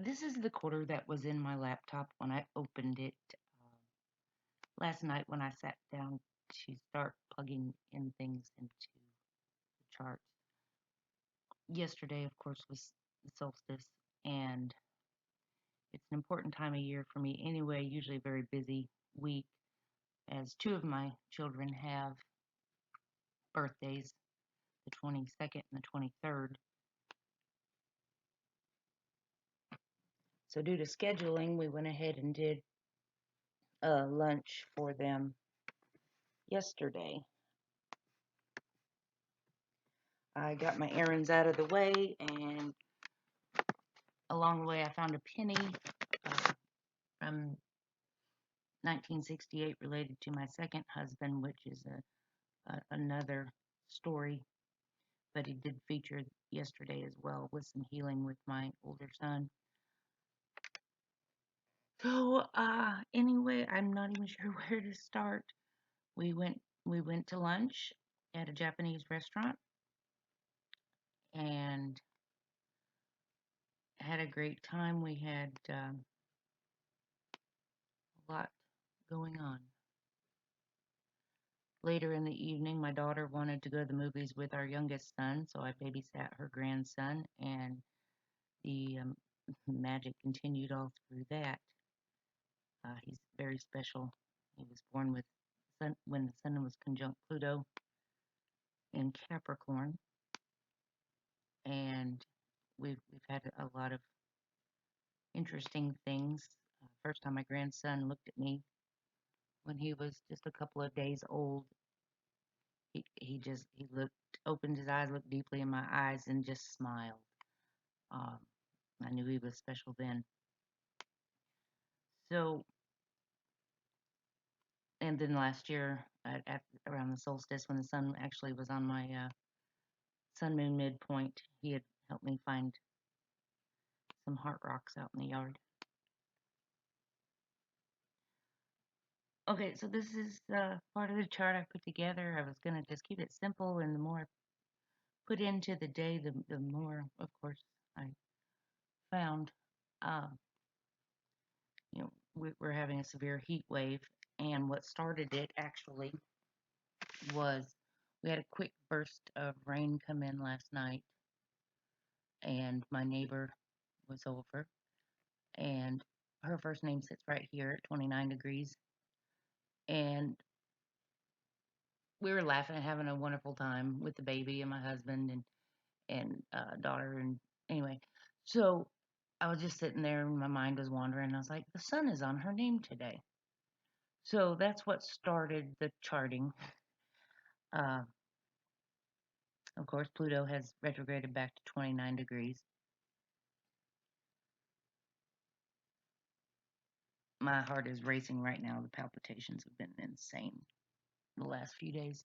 This is the quarter that was in my laptop when I opened it last night when I sat down to start plugging in things into the charts. Yesterday, of course, was the solstice, and it's an important time of year for me anyway, usually a very busy week, as two of my children have birthdays, the 22nd and the 23rd. So, due to scheduling, we went ahead and did lunch for them yesterday. I got my errands out of the way, and along the way, I found a penny from 1968 related to my second husband, which is another story, but he did feature yesterday as well with some healing with my older son. So, anyway, I'm not even sure where to start. We went to lunch at a Japanese restaurant and had a great time. We had a lot going on. Later in the evening, my daughter wanted to go to the movies with our youngest son, so I babysat her grandson, and the magic continued all through that. He's very special. He was born with when the sun was conjunct Pluto in Capricorn, and we've had a lot of interesting things. First time my grandson looked at me when he was just a couple of days old. He looked, opened his eyes, looked deeply in my eyes, and just smiled. Um, I knew he was special then. So, and then last year at around the solstice, when the sun actually was on my sun moon midpoint, he had helped me find some heart rocks out in the yard. Okay, so this is part of the chart I put together. I was gonna just keep it simple, and the more I put into the day, the more, of course, I found. Um, we're having a severe heat wave, and what started it actually was we had a quick burst of rain come in last night, and my neighbor was over, and her first name sits right here at 29 degrees, and we were laughing and having a wonderful time with the baby and my husband and daughter, and anyway, so I was just sitting there and my mind was wandering, and I was like, the sun is on her name today. So that's what started the charting. Uh, of course, Pluto has retrograded back to 29 degrees. My heart is racing right now. The palpitations have been insane the last few days.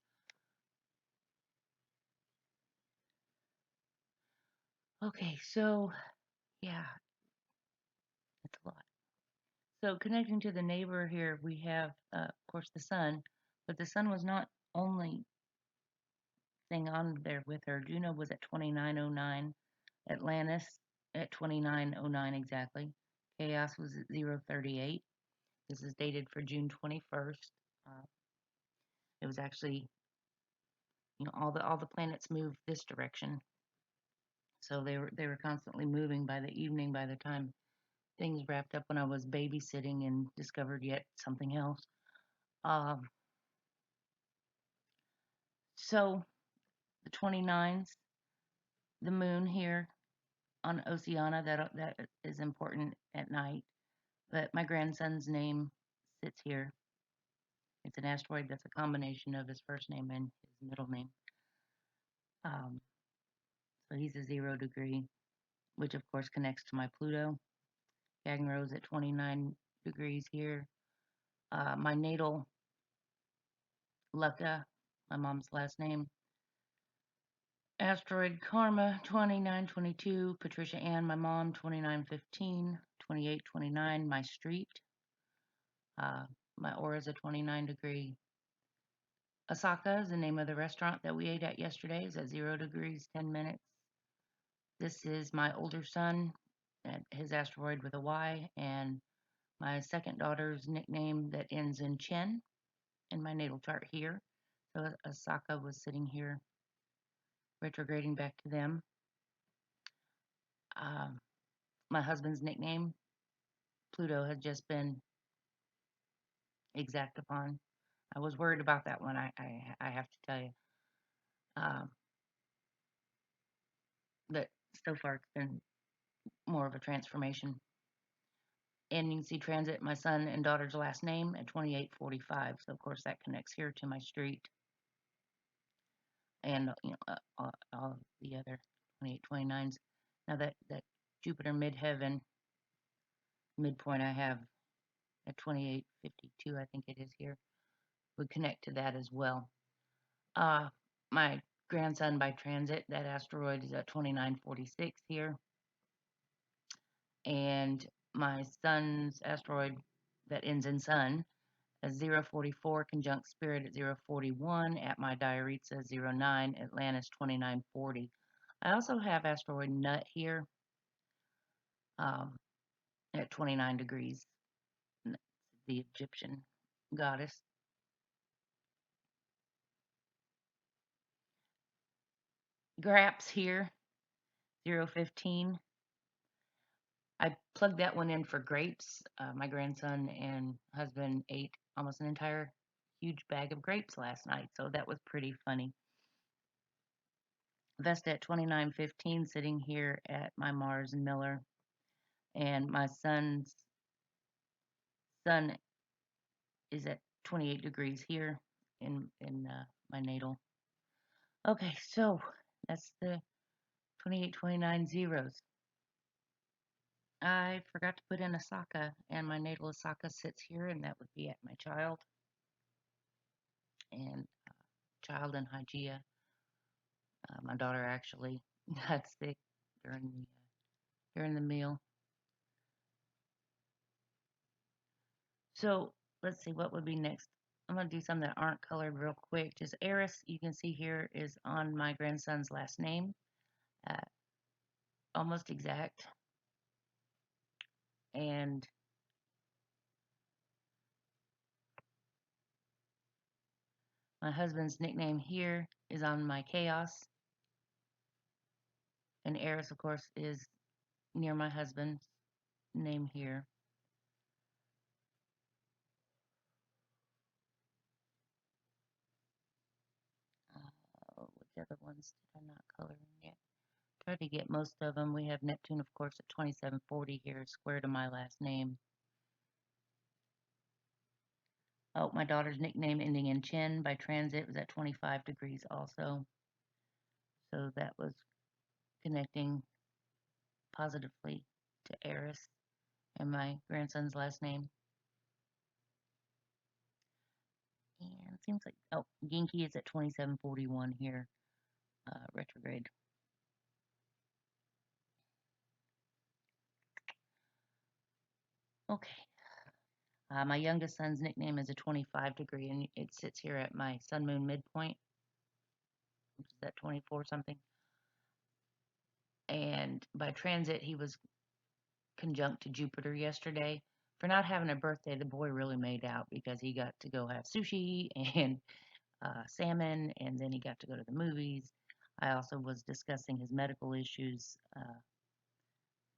Okay, so yeah, it's a lot. So connecting to the neighbor here, we have, of course, the sun, but the sun was not only thing on there with her. Juno was at 2909, Atlantis at 2909 exactly. Chaos was at 038. This is dated for June 21st. Uh, it was actually, all the planets moved this direction, so they were constantly moving by the evening. By the time things wrapped up, when I was babysitting and discovered yet something else. Um, so the 29s, the moon here on Oceana, that is important at night. But my grandson's name sits here. It's an asteroid that's a combination of his first name and his middle name. Um, so he's a 0 degree, which of course connects to my Pluto. Gang Rose at 29 degrees here. My natal Lucca, my mom's last name. Asteroid Karma 2922. PatriciaAnn, my mom 2915. 2829, my street. Uh, my aura is a 29 degree. Osaka is the name of the restaurant that we ate at yesterday. Is at 0 degrees 10 minutes. This is my older son, his asteroid with a Y, and my second daughter's nickname that ends in Chen in my natal chart here. So Osaka was sitting here, retrograding back to them. Um, my husband's nickname, Pluto, has just been exact upon. I was worried about that one. I have to tell you. Um, but so far it's been more of a transformation. And you can see transit my son and daughter's last name at 2845. So of course that connects here to my street and all the other 2829s. Now that Jupiter midheaven midpoint I have at 2852, I think it is here, would connect to that as well. My grandson by transit, that asteroid is at 2946 here. And my son's asteroid that ends in Sun as 044 conjunct Spirit at 041 at my diary it says 09 Atlantis 2940. I also have asteroid Nut here um, at 29 degrees. The Egyptian goddess. Graps here 015. I plugged that one in for grapes. My grandson and husband ate almost an entire huge bag of grapes last night, so that was pretty funny. Vesta at 2915 sitting here at my Mars and Miller, and my son's sun is at 28 degrees here in my natal. Okay, so that's the 28, 29 zeros. I forgot to put in Osaka, and my natal Osaka sits here, and that would be at my child and child and Hygeia. My daughter actually got sick during the meal. So let's see what would be next. I'm going to do some that aren't colored real quick. Just Aries, you can see here, is on my grandson's last name, almost exact. And my husband's nickname here is on my chaos. And Aries, of course, is near my husband's name here. Which other ones did I not color in yet? Try to get most of them. We have Neptune, of course, at 2740 here, square to my last name. Oh, my daughter's nickname ending in Chin by transit was at 25 degrees also. So that was connecting positively to Eris and my grandson's last name. And it seems like, oh, Genki is at 2741 here, retrograde. Okay. My youngest son's nickname is a 25 degree, and it sits here at my sun moon midpoint, which is at 24 something. And by transit, he was conjunct to Jupiter yesterday. For not having a birthday, the boy really made out because he got to go have sushi and salmon, and then he got to go to the movies. I also was discussing his medical issues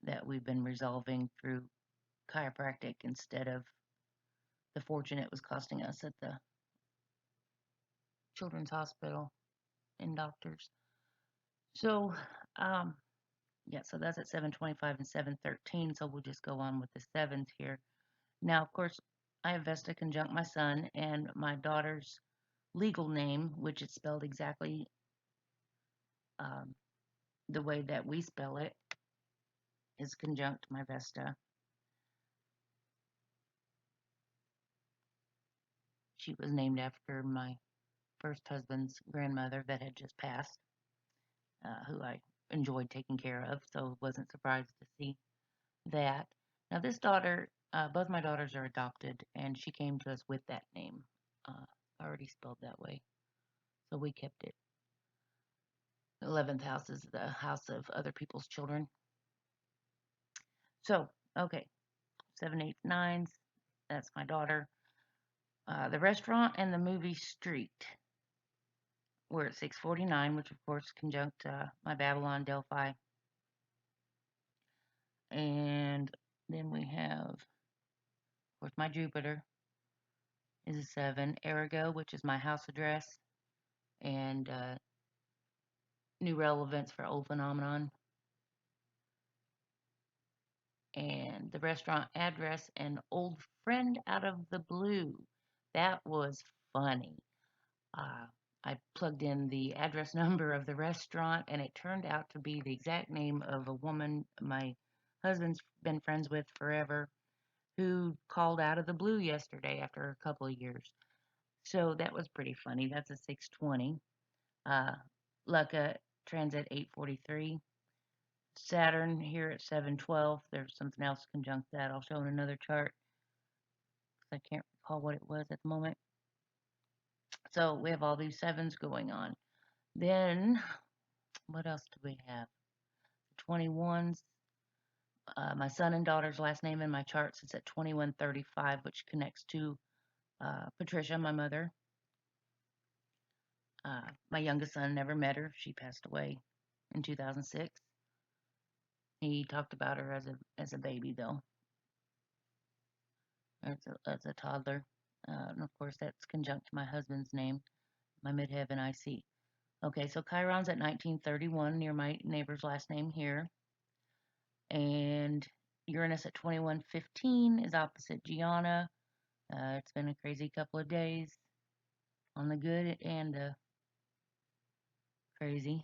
that we've been resolving through chiropractic instead of the fortune it was costing us at the children's hospital and doctors. So, yeah, so that's at 725 and 713. So we'll just go on with the sevens here. Now, of course, I have Vesta conjunct my son, and my daughter's legal name, which is spelled exactly um, the way that we spell it, is conjunct my Vesta. She was named after my first husband's grandmother that had just passed, who I enjoyed taking care of, so wasn't surprised to see that. Now, this daughter, both my daughters are adopted, and she came to us with that name, already spelled that way, so we kept it. The 11th house is the house of other people's children. So, okay, 7, 8, 9s. That's my daughter. The restaurant and the movie Street. We're at 649, which of course conjunct my Babylon Delphi. And then we have, of course, my Jupiter is a 7. Ergo, which is my house address, and new relevance for old phenomenon. And the restaurant address, an old friend out of the blue. That was funny. Uh, I plugged in the address number of the restaurant, and it turned out to be the exact name of a woman my husband's been friends with forever, who called out of the blue yesterday after a couple of years. So that was pretty funny. That's a 620. Uh, Lucca transit 843. Saturn here at 712. There's something else conjunct that. I'll show in another chart. I can't recall what it was at the moment. So we have all these sevens going on. Then what else do we have? 21s. My son and daughter's last name in my chart sits at 2135, which connects to Patricia, my mother. My youngest son never met her. She passed away in 2006. He talked about her as a baby though, as a toddler. And of course that's conjunct to my husband's name, my midheaven IC. Okay, so Chiron's at 1931 near my neighbor's last name here. And Uranus at 2115 is opposite Gianna. It's been a crazy couple of days on the good and crazy.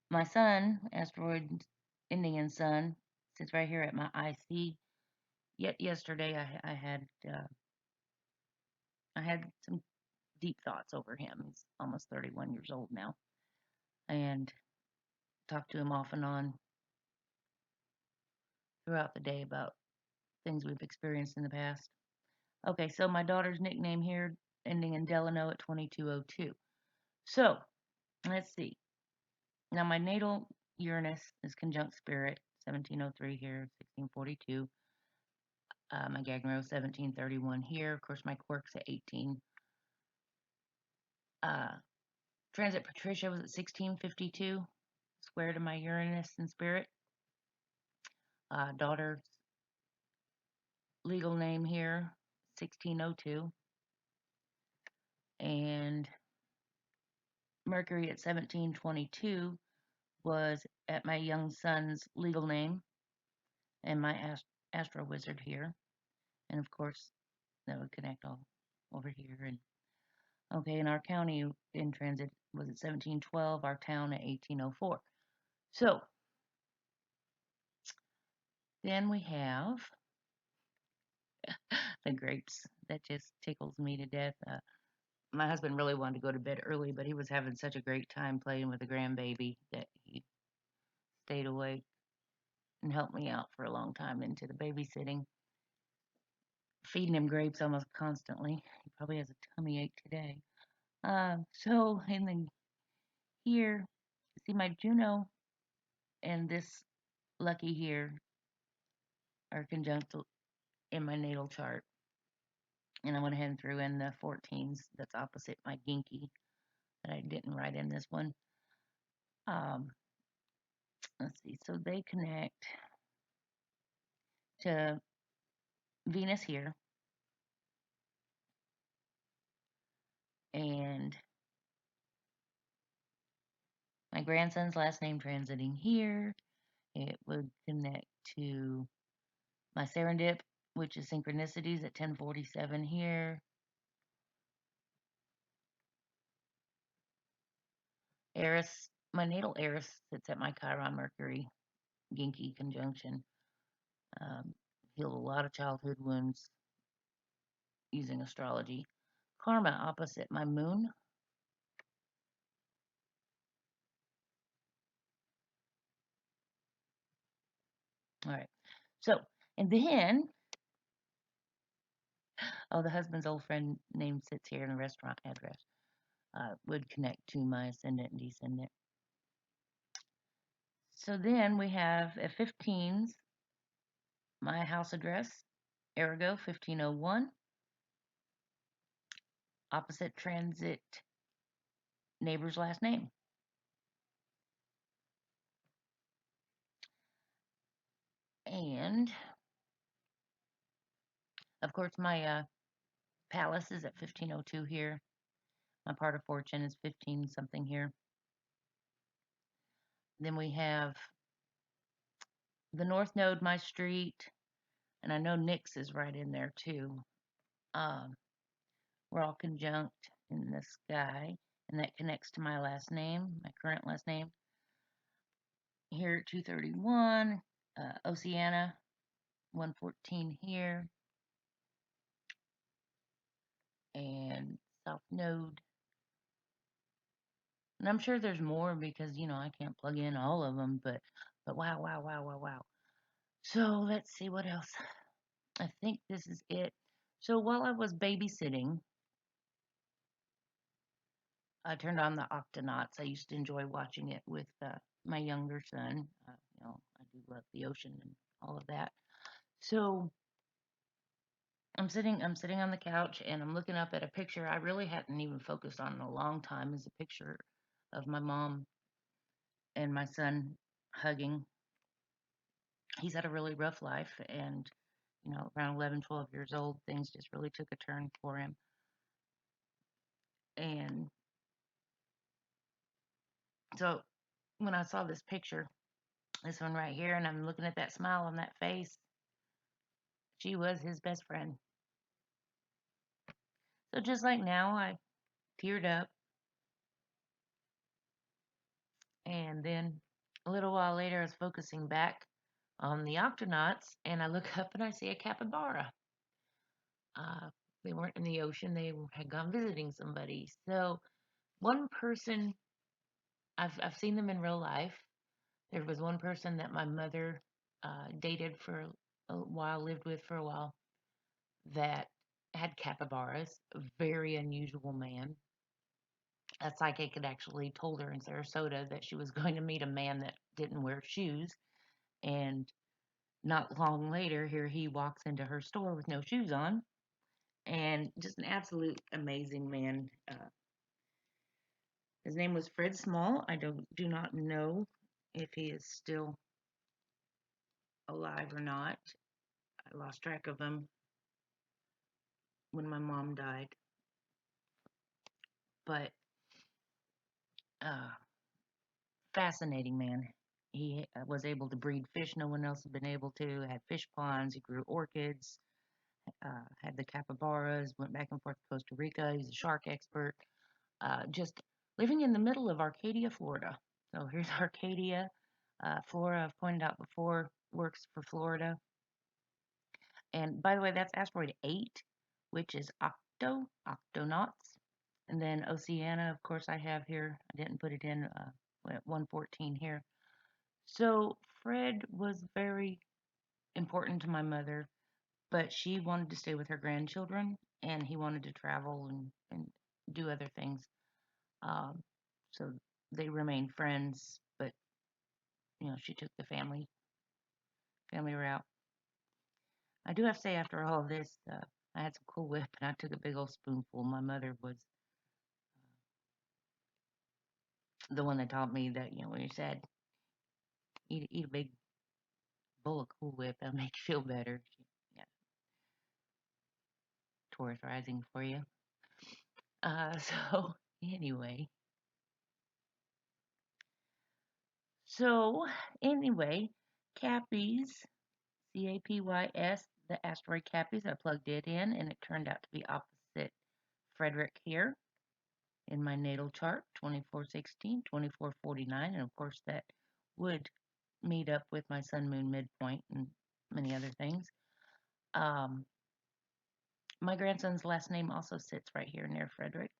My sun, asteroid ending in sun, sits right here at my IC. Yet yesterday I had some deep thoughts over him. He's almost 31 years old now, and talked to him off and on throughout the day about things we've experienced in the past. Okay, so my daughter's nickname here, ending in Delano at 2202. So let's see. Now my natal Uranus is conjunct Spirit, 1703 here, 1642. My Gagno 1731 here. Of course, my quirk's at 18. Transit Patricia was at 1652, square to my Uranus in Spirit. Daughter's legal name here, 1602. And Mercury at 1722 was at my young son's legal name and my Astro Wizard here. And of course, that would connect all over here. And okay, and our county in transit was at 1712, our town at 1804. So then we have the grapes. That just tickles me to death. My husband really wanted to go to bed early, but he was having such a great time playing with the grandbaby that he stayed awake and helped me out for a long time into the babysitting, feeding him grapes almost constantly. He probably has a tummy ache today. So and then here, see my Juno and this lucky here are conjunct in my natal chart. And I went ahead and threw in the 14s that's opposite my Ginky that I didn't write in this one. Um, let's see, so they connect to Venus here and my grandson's last name transiting here. It would connect to my Serendip, which is synchronicities at 1047 here. Eris, my natal Eris sits at my Chiron Mercury Ginky conjunction. Healed a lot of childhood wounds using astrology. Karma opposite my moon. All right. So, and then, oh, the husband's old friend name sits here in the restaurant address. Would connect to my ascendant and descendant. So then we have F15s, my house address, Ergo 1501, opposite transit, neighbor's last name. And of course, my palace is at 1502 here. My part of fortune is 15 something here. Then we have the North Node, my street, and I know Nick's is right in there too. Um, we're all conjunct in the sky, and that connects to my last name, my current last name. Here at 231, Oceana, 114 here, and South Node. And I'm sure there's more because, I can't plug in all of them, but wow, wow, wow, wow, wow. So let's see what else. I think this is it. So while I was babysitting, I turned on the Octonauts. I used to enjoy watching it with my younger son. I do love the ocean and all of that. So I'm sitting on the couch and I'm looking up at a picture I really hadn't even focused on in a long time. Is a picture of my mom and my son hugging. He's had a really rough life, and around 11, 12 years old, things just really took a turn for him. And so when I saw this picture, this one right here, and I'm looking at that smile on that face, she was his best friend. So just like now, I teared up, and then a little while later, I was focusing back on the Octonauts, and I look up and I see a capybara. Uh, they weren't in the ocean; they had gone visiting somebody. So one person, I've seen them in real life. There was one person that my mother dated for a while, lived with for a while, that had capybaras. A very unusual man. A psychic had actually told her in Sarasota that she was going to meet a man that didn't wear shoes. And not long later, here he walks into her store with no shoes on. And just an absolute amazing man. His name was Fred Small. I do not know if he is still alive or not. I lost track of him when my mom died. But uh, fascinating man. He was able to breed fish no one else had been able to. Had fish ponds. He grew orchids. Had the capybaras. Went back and forth to Costa Rica. He's a shark expert. Just living in the middle of Arcadia, Florida. So here's Arcadia. Flora, I've pointed out before, works for Florida. And by the way, that's asteroid 8, which is Octonauts. And then Oceana, of course, I have here. I didn't put it in at 114 here. So Fred was very important to my mother, but she wanted to stay with her grandchildren, and he wanted to travel and do other things. Um, so they remained friends, but she took the family route. I do have to say, after all of this, I had some Cool Whip, and I took a big old spoonful. My mother was the one that taught me that when you said eat a big bowl of Cool Whip, that'll make you feel better. Yeah, Taurus rising for you. So anyway, so anyway, Cappies, Capys, the asteroid Cappies. I plugged it in, and it turned out to be opposite Frederick here in my natal chart, 2416, 2449, and of course that would meet up with my sun moon midpoint and many other things. Um, my grandson's last name also sits right here near Frederick,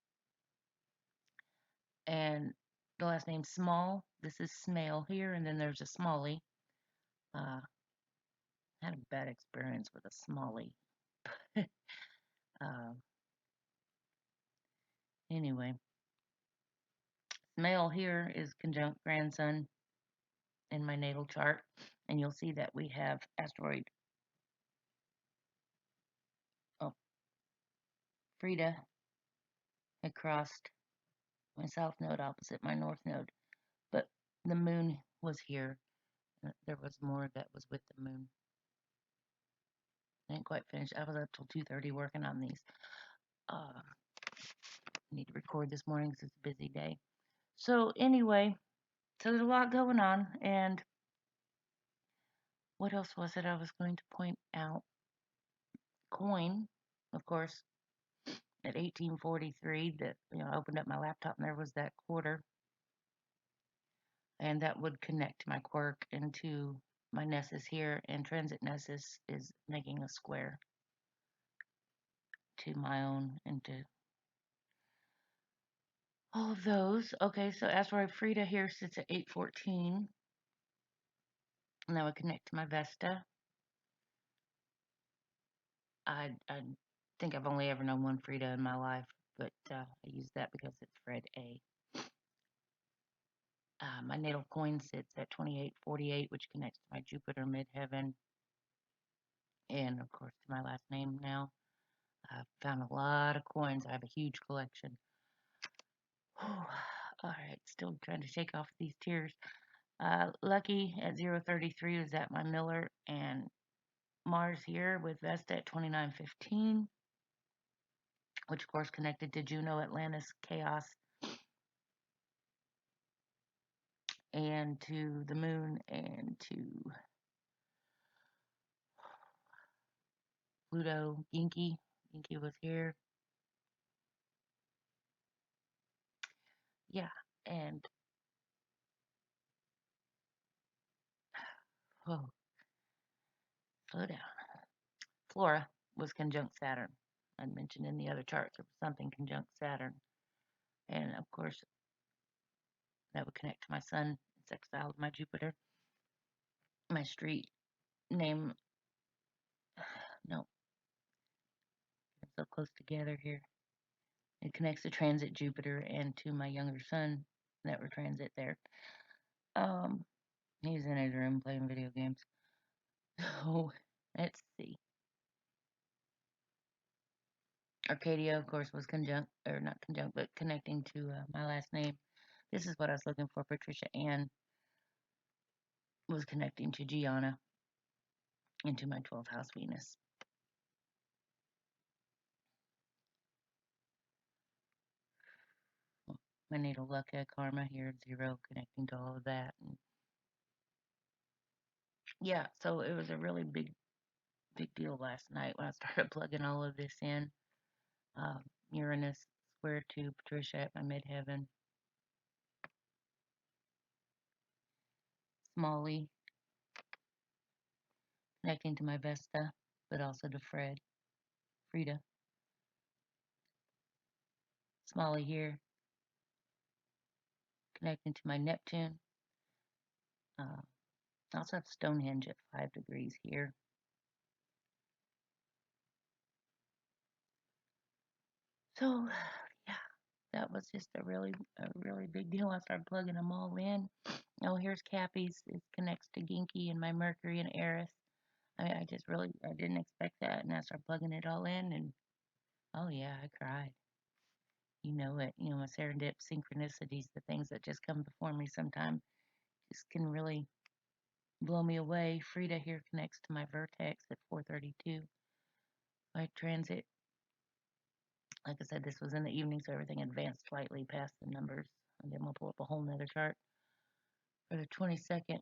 and the last name Small. This is Smale here, and then there's a Smalley. Uh, had a bad experience with a Smalley. uh, anyway, Smale here is conjunct grandson, in my natal chart, and you'll see that we have asteroid Frida had crossed my south node opposite my north node, but the moon was here. There was more that was with the moon. I didn't quite finish. I was up till 2:30 working on these. I need to record this morning because it's a busy day. So anyway, so there's a lot going on, and what else was it I was going to point out? Coin, of course, at 1843, that I opened up my laptop and there was that quarter, and that would connect my quark into my Nessus here, and transit Nessus is making a square to my own and to all of those. Okay, so asteroid Frida here sits at 814, and that would connect to my Vesta. I think I've only ever known one Frida in my life, but I use that because it's Fred A. My natal coin sits at 2848, which connects to my Jupiter midheaven, and of course to my last name now. I've found a lot of coins. I have a huge collection. All right, still trying to shake off these tears. Lucky at 033 was at my Miller, and Mars here with Vesta at 2915, which of course connected to Juno, Atlantis, Chaos, and to the moon, and to Pluto. Ginky was here. Yeah, and oh, slow down. Flora was conjunct Saturn. I mentioned in the other charts there was something conjunct Saturn, and of course that would connect to my Sun, sextile with my Jupiter. My street name, no, so close together here. It connects to transit Jupiter and to my younger son that were transit there. He's in his room playing video games. So let's see. Arcadia, of course, was conjunct, or not conjunct, but connecting to my last name. This is what I was looking for. PatriciaAnn was connecting to Gianna into my 12th house Venus. My natal Lucca, Karma here at 0, connecting to all of that. And yeah, so it was a really big deal last night when I started plugging all of this in. Uranus square to Patricia at my midheaven. Smalley connecting to my Vesta, but also to Frida. Smalley here connecting to my Neptune. I also have Stonehenge at 5 degrees here. So yeah, that was just a really big deal. I started plugging them all in. Oh, here's Cappy's. It connects to Ginky and my Mercury and Aries. I didn't expect that, and I started plugging it all in, and oh yeah, I cried. You know it. My serendip synchronicities, the things that just come before me sometimes, just can really blow me away. Frida here connects to my vertex at 432 by transit. Like I said, this was in the evening, so everything advanced slightly past the numbers. And then we'll pull up a whole nother chart for the 22nd.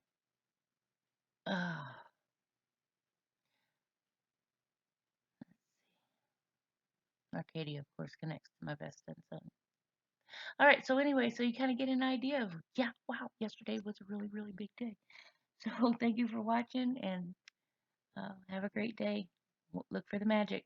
Arcadia, of course, connects to my Vesta and Sun. All right, so anyway, so you kind of get an idea of, yeah, wow, yesterday was a really big day. So thank you for watching, and have a great day. Look for the magic.